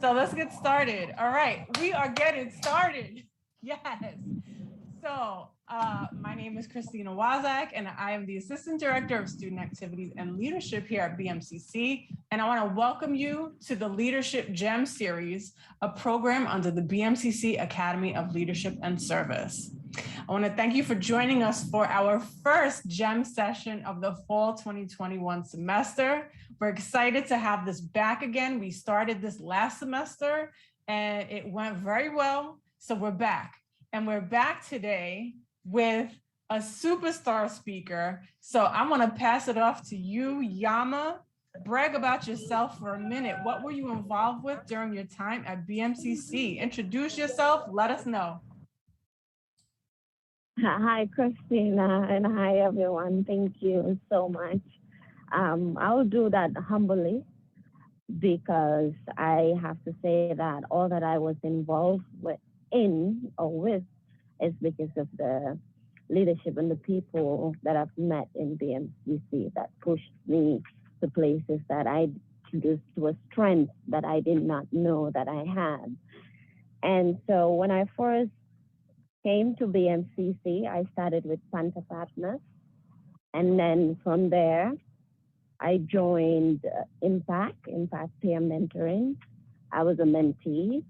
So let's get started. All right, we are getting started. Yes. So my name is Christina Wazak, and I am the Assistant Director of Student Activities and Leadership here at BMCC. And I want to welcome you to the Leadership GEM series, a program under the BMCC Academy of Leadership and Service. I want to thank you for joining us for our first GEM session of the fall 2021 semester. We're excited to have this back again. We started this last semester and it went very well. So we're back. And we're back today with a superstar speaker. So I want to pass it off to you, Yama. Brag about yourself for a minute. What were you involved with during your time at BMCC? Introduce yourself, let us know. Hi, Christina, and hi, everyone. Thank you so much. I'll do that humbly because I have to say that all that I was involved with is because of the leadership and the people that I've met in BMCC that pushed me to places that I just to a strength that I did not know that I had. And so when I first came to BMCC, I started with Santa Fatness. And then from there, I joined Impact Peer Mentoring. I was a mentee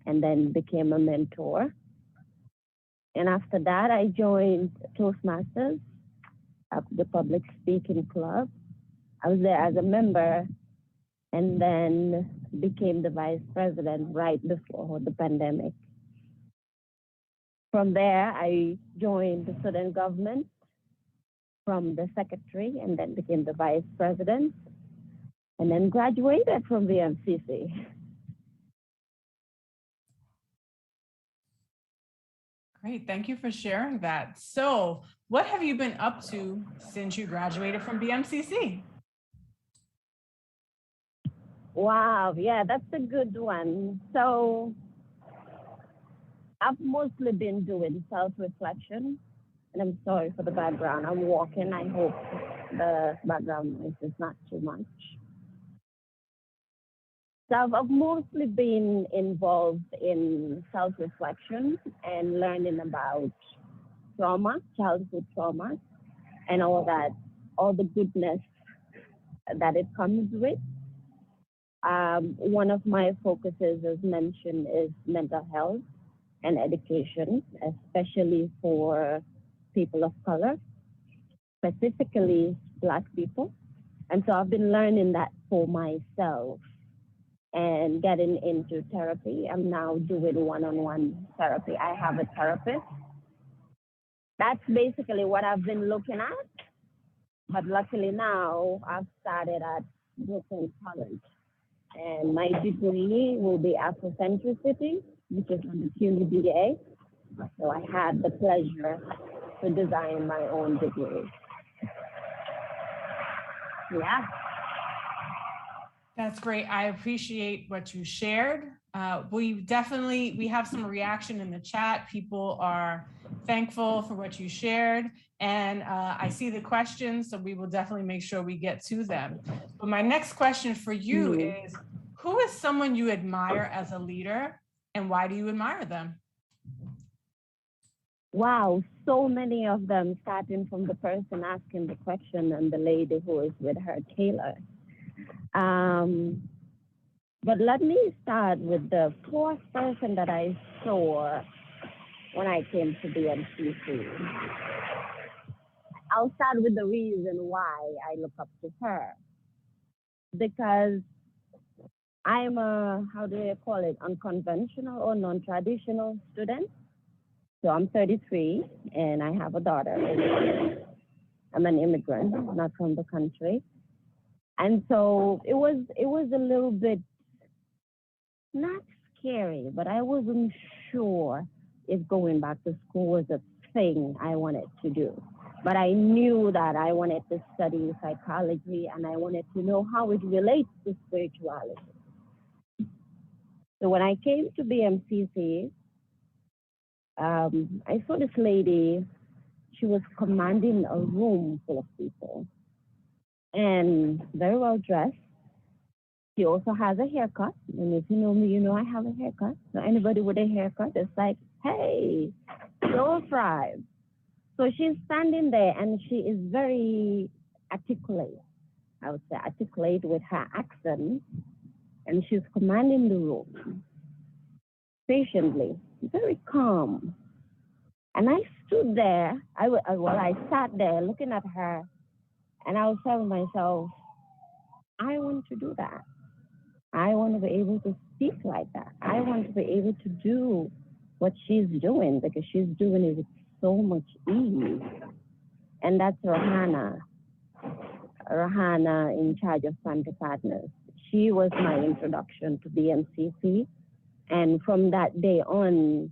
and then became a mentor. And after that, I joined Toastmasters, the public speaking club. I was there as a member and then became the vice president right before the pandemic. From there, I joined the student government from the secretary and then became the vice president and then graduated from BMCC. Great, thank you for sharing that. So what have you been up to since you graduated from BMCC? Wow, yeah, that's a good one. So I've mostly been doing self-reflection, and I'm sorry for the background. I'm walking. I hope the background noise is not too much. So I've mostly been involved in self-reflection and learning about trauma, childhood trauma, and all that, all the goodness that it comes with. One of my focuses, as mentioned, is mental health and education, especially for people of color, specifically Black people. And so I've been learning that for myself and getting into therapy. I'm now doing one-on-one therapy. I have a therapist. That's basically what I've been looking at. But luckily now I've started at Brooklyn College. And my degree will be Afrocentricity, which is on the CUNY BA. So I had the pleasure to design my own degree. Yeah. That's great. I appreciate what you shared. We have some reaction in the chat. People are thankful for what you shared. And I see the questions, so we will definitely make sure we get to them. But my next question for you is, who is someone you admire as a leader and why do you admire them? Wow, so many of them, starting from the person asking the question and the lady who is with her Taylor. But let me start with the fourth person that I saw when I came to BMCC. I'll start with the reason why I look up to her. Because I'm a, how do you call it, unconventional or non-traditional student. So I'm 33 and I have a daughter. I'm an immigrant, not from the country. And so it was a little bit, not scary, but I wasn't sure if going back to school was a thing I wanted to do. But I knew that I wanted to study psychology and I wanted to know how it relates to spirituality. So when I came to BMCC, I saw this lady. She was commanding a room full of people and very well dressed. She also has a haircut. And if you know me, you know I have a haircut. So anybody with a haircut, it's like, hey, don't thrive. So she's standing there and she is very articulate. I would say articulate with her accent. And she's commanding the room patiently, very calm. And I stood there, I sat there looking at her, and I was telling myself, I want to do that. I want to be able to speak like that. I want to be able to do what she's doing because she's doing it with so much ease. And that's Rahana in charge of Santa Partners. She was my introduction to Bmcc. And from that day on,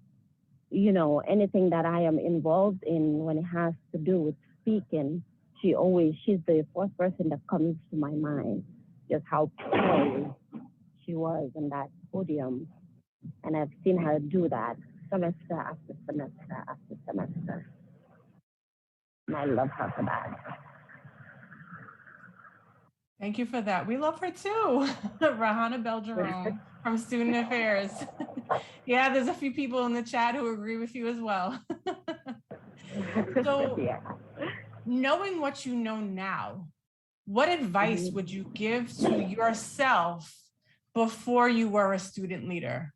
you know, anything that I am involved in when it has to do with speaking, she's the first person that comes to my mind, just how poised she was on that podium. And I've seen her do that semester after semester after semester. And I love her for that. Thank you for that. We love her too. Rahana Belgerone from Student Affairs. Yeah, there's a few people in the chat who agree with you as well. So, yeah. Knowing what you know now, what advice would you give to yourself before you were a student leader?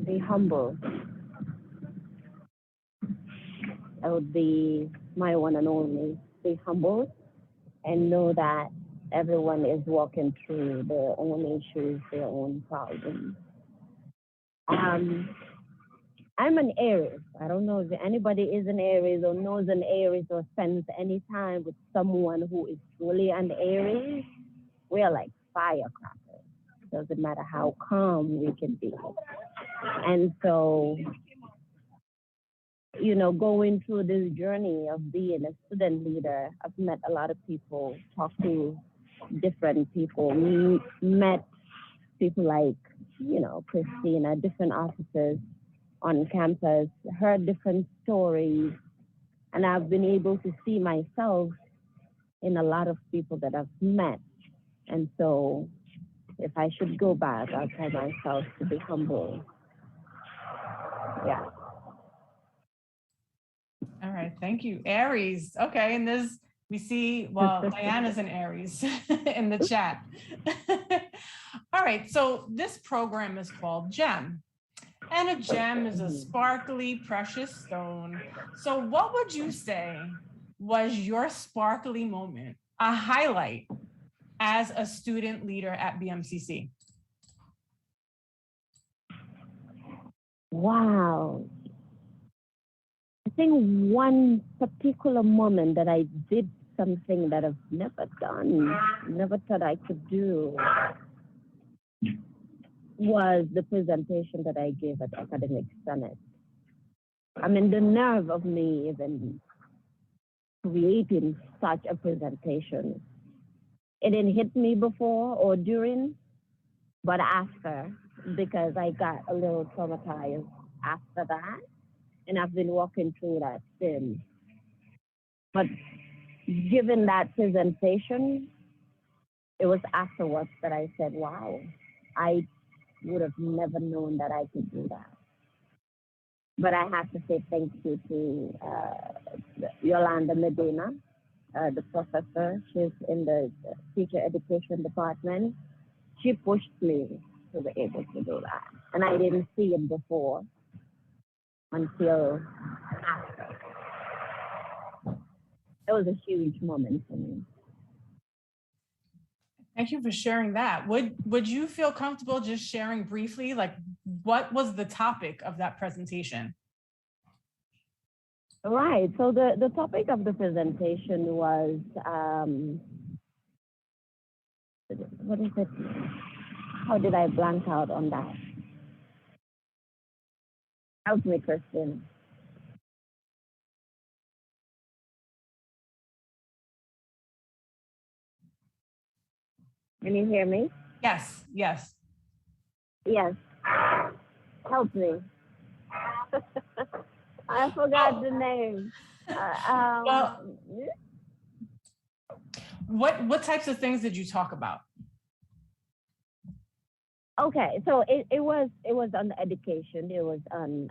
Be humble. That would be my one and only. Be humble and know that everyone is walking through their own issues, their own problems. I'm an Aries. I don't know if anybody is an Aries or knows an Aries or spends any time with someone who is truly an Aries. We are like firecrackers. Doesn't matter how calm we can be. And so, you know, going through this journey of being a student leader, I've met a lot of people, talked to different people, met people like, you know, Christina, different officers on campus, heard different stories, and I've been able to see myself in a lot of people that I've met. And so if I should go back, I'll tell myself to be humble. Yeah. All right, thank you. Aries. Okay, and we see, well, Diana's an Aries in the chat. All right, so this program is called GEM. And a gem is a sparkly, precious stone. So what would you say was your sparkly moment, a highlight as a student leader at BMCC? Wow. I think one particular moment that I did something that I've never done, never thought I could do, was the presentation that I gave at the Academic Summit. I mean, the nerve of me even creating such a presentation. It didn't hit me before or during, but after, because I got a little traumatized after that, and I've been walking through that since. But given that presentation, it was afterwards that I said, wow, I would have never known that I could do that. But I have to say thank you to Yolanda Medina, the professor. She's in the teacher education department. She pushed me to be able to do that. And I didn't see it before until after. It was a huge moment for me. Thank you for sharing that. Would you feel comfortable just sharing briefly, like what was the topic of that presentation? Right, so the topic of the presentation was, what is it? How did I blank out on that? Help me, Kristen. Can you hear me? Yes, yes. Yes. Help me. I forgot the name. what types of things did you talk about? Okay, so it was on education. It was on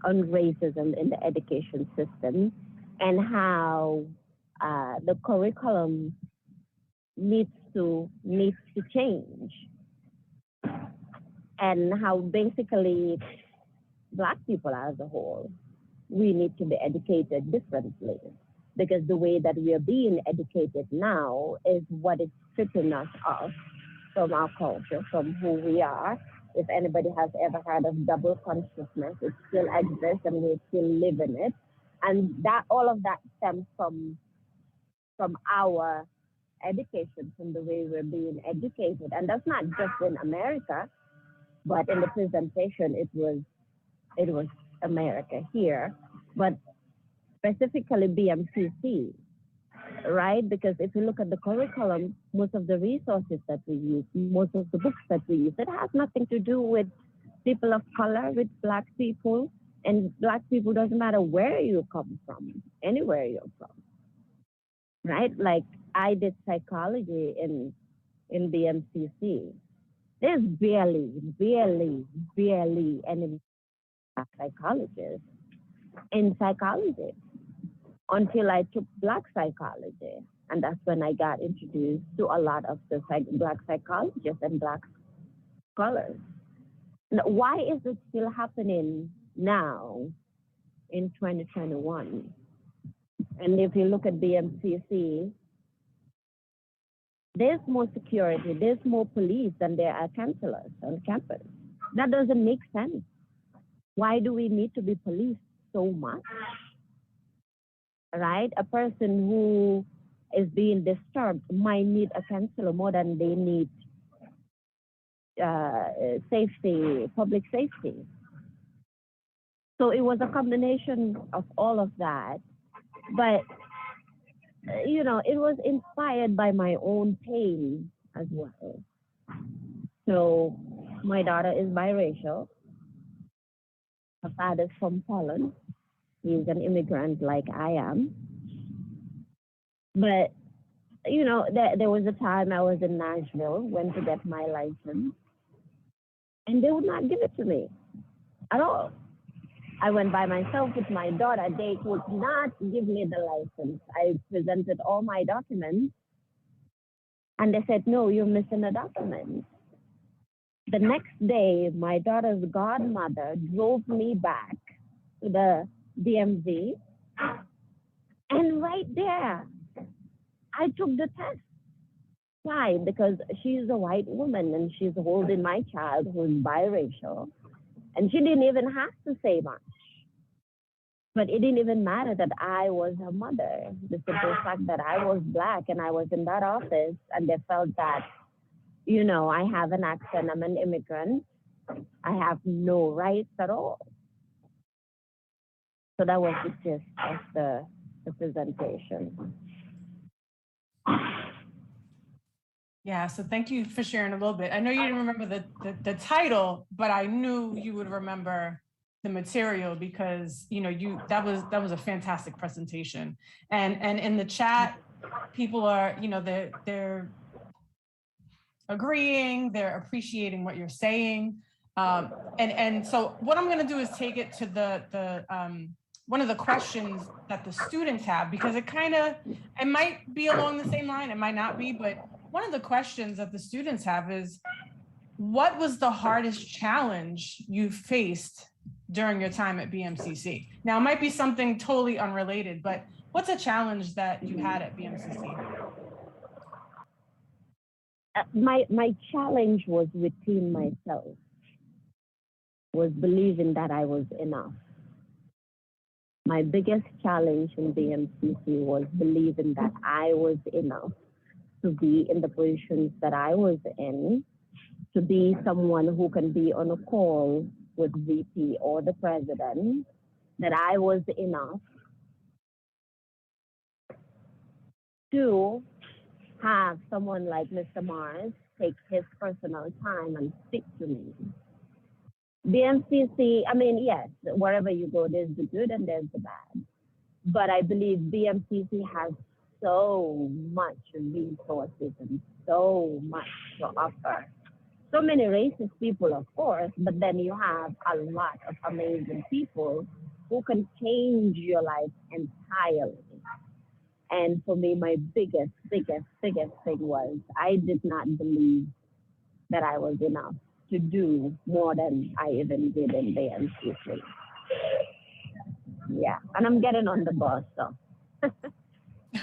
racism in the education system, and how the curriculum needs to change, and how basically Black people as a whole, we need to be educated differently, because the way that we are being educated now is what is stripping us off from our culture, from who we are. If anybody has ever heard of double consciousness, it still exists and we still live in it. And that all of that stems from our education, from the way we're being educated. And that's not just in America, but in the presentation it was America here, but specifically BMCC, right? Because if you look at the curriculum, most of the resources that we use, most of the books that we use, it has nothing to do with people of color, with Black people. And Black people, doesn't matter where you come from, anywhere you're from, right? Like I did psychology in BMCC. There's barely any Black psychologists in psychology, until I took Black psychology. And that's when I got introduced to a lot of the Black psychologists and Black scholars. Now, why is it still happening now in 2021? And if you look at BMCC, there's more security, there's more police than there are counselors on campus. That doesn't make sense. Why do we need to be policed so much? Right? A person who is being disturbed might need a counselor more than they need safety, public safety. So it was a combination of all of that. But, you know, it was inspired by my own pain as well. So my daughter is biracial. Her father's from Poland. He's an immigrant like I am. But, you know, there was a time I was in Nashville, went to get my license, and they would not give it to me at all. I went by myself with my daughter. They would not give me the license. I presented all my documents, and they said, no, you're missing a document. The next day, my daughter's godmother drove me back to the DMV, and right there, I took the test. Why? Because she's a white woman and she's holding my child who's biracial, and she didn't even have to say much. But it didn't even matter that I was her mother. The simple fact that I was Black and I was in that office, and they felt that, you know, I have an accent, I'm an immigrant, I have no rights at all. So that was the gist of the presentation. Yeah, so thank you for sharing a little bit. I know you didn't remember the title, but I knew you would remember the material because, you know, that was a fantastic presentation. And in the chat, people are, you know, they're agreeing, they're appreciating what you're saying. And so what I'm gonna do is take it to the one of the questions that the students have, because it might be along the same line, it might not be, but one of the questions that the students have is, what was the hardest challenge you faced during your time at BMCC? Now, it might be something totally unrelated, but what's a challenge that you had at BMCC? My challenge was within myself, was believing that I was enough. My biggest challenge in BMCC was believing that I was enough to be in the positions that I was in, to be someone who can be on a call with VP or the president, that I was enough to have someone like Mr. Mars take his personal time and speak to me. BMCC, I mean, yes, wherever you go, there's the good and there's the bad. But I believe BMCC has so much resources and so much to offer. So many racist people, of course, but then you have a lot of amazing people who can change your life entirely. And for me, my biggest thing was I did not believe that I was enough to do more than I even did in the MCC. Yeah, and I'm getting on the bus, so.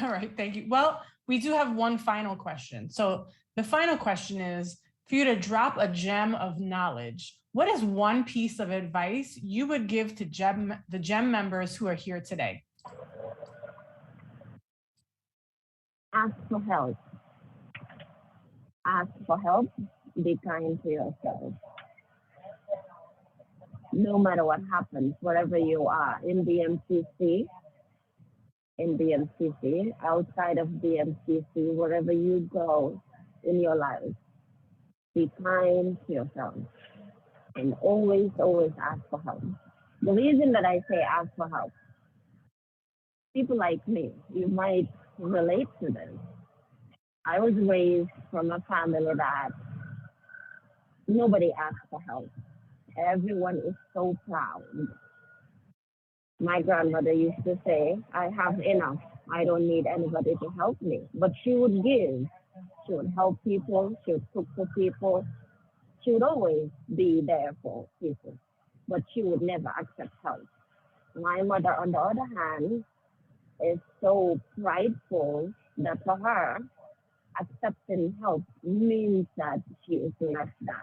All right, thank you. Well, we do have one final question. So the final question is for you to drop a gem of knowledge. What is one piece of advice you would give to the GEM members who are here today? Ask for help. Ask for help. Be kind to yourself. No matter what happens, wherever you are, in BMCC, outside of BMCC, wherever you go in your life, be kind to yourself and always ask for help. The reason that I say ask for help, people like me, you might relate to this. I was raised from a family that nobody asks for help. Everyone is so proud. My grandmother used to say, I have enough. I don't need anybody to help me. But she would give. She would help people. She would cook for people. She would always be there for people. But she would never accept help. My mother, on the other hand, is so prideful that for her, accepting help means that she is less than.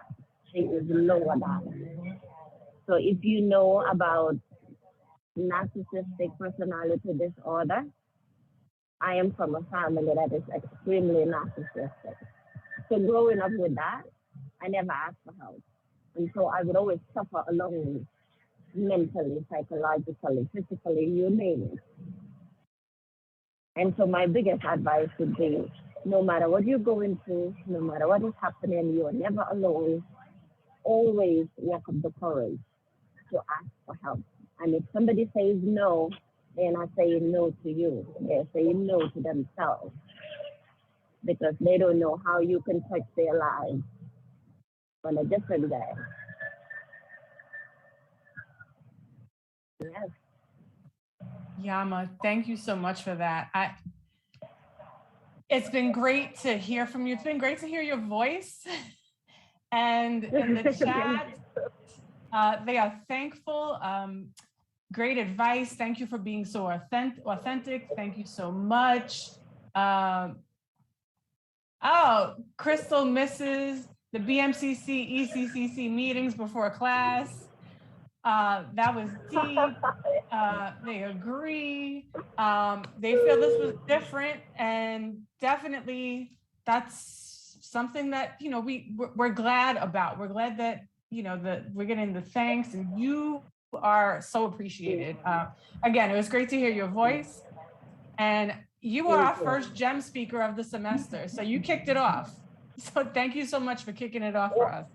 She is lower than. So if you know about narcissistic personality disorder, I am from a family that is extremely narcissistic. So growing up with that, I never asked for help. And so I would always suffer alone, mentally, psychologically, physically, you name it. And so my biggest advice would be, no matter what you're going through, no matter what is happening, you are never alone. Always work up the courage to ask for help. And if somebody says no, they're not saying no to you. They're saying no to themselves because they don't know how you can touch their lives on a different day. Yes. Yama, thank you so much for that. It's been great to hear from you. It's been great to hear your voice. And in the chat, they are thankful. Great advice. Thank you for being so authentic. Thank you so much. Crystal misses the BMCC, ECCC meetings before class. That was deep. They agree. They feel this was different, and definitely that's something that we're glad about. We're glad that that we're getting the thanks, and you are so appreciated. Again, it was great to hear your voice, and you are our first GEM speaker of the semester, so you kicked it off. So thank you so much for kicking it off for us.